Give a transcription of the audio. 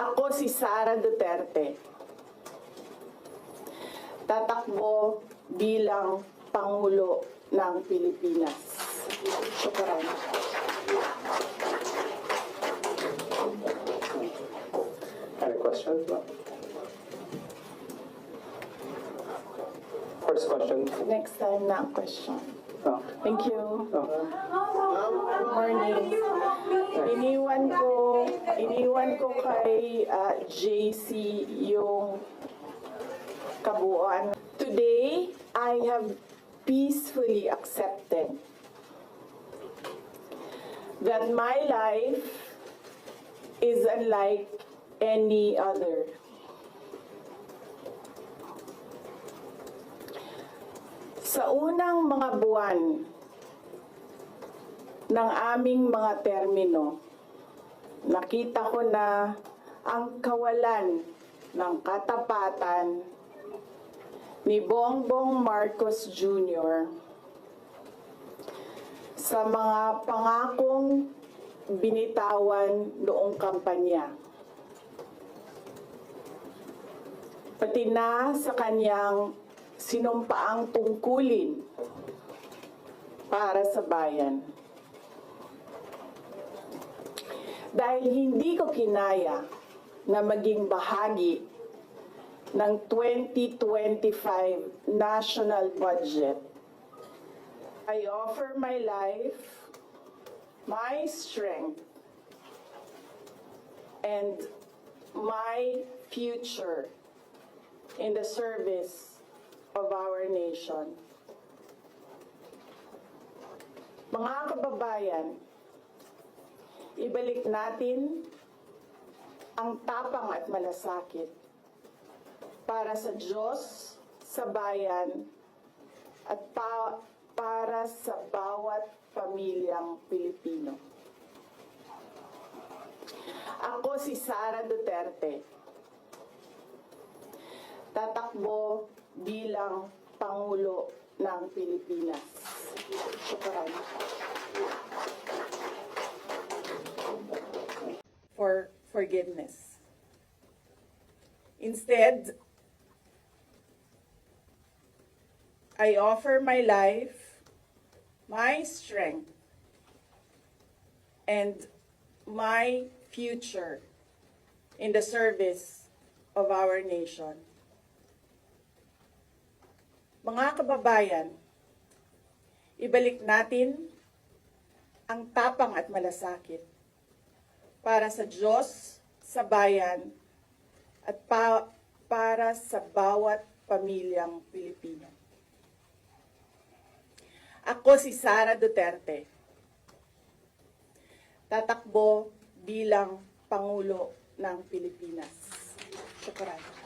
Ako si Sara Duterte. Tatakbo bilang Pangulo ng Pilipinas. Shukran. Any questions? First question. Next time na ang question. Oh. Thank you. Oh. Morning. Iniwan ko kay JC yung kabuuan. Today, I have peacefully accepted that my life is unlike any other. Sa unang mga buwan ng aming mga termino, nakita ko na ang kawalan ng katapatan ni Bongbong Marcos Jr. sa mga pangakong binitawan noong kampanya, pati na sa kanyang sinumpaang tungkulin para sa bayan. Dahil hindi ko kinaya na maging bahagi ng 2025 national budget, I offer my life, my strength, and my future in the service of our nation. Mga kababayan, ibalik natin ang tapang at malasakit para sa Diyos, sa bayan, at para sa bawat pamilyang Pilipino. Ako si Sara Duterte. Tatakbo bilang Pangulo ng Pilipinas. Shukran. For forgiveness. Instead, I offer my life, my strength, and my future in the service of our nation. Mga kababayan, ibalik natin ang tapang at malasakit para sa Diyos, sa bayan, at para sa bawat pamilyang Pilipino. Ako si Sara Duterte. Tatakbo bilang Pangulo ng Pilipinas. Shukran.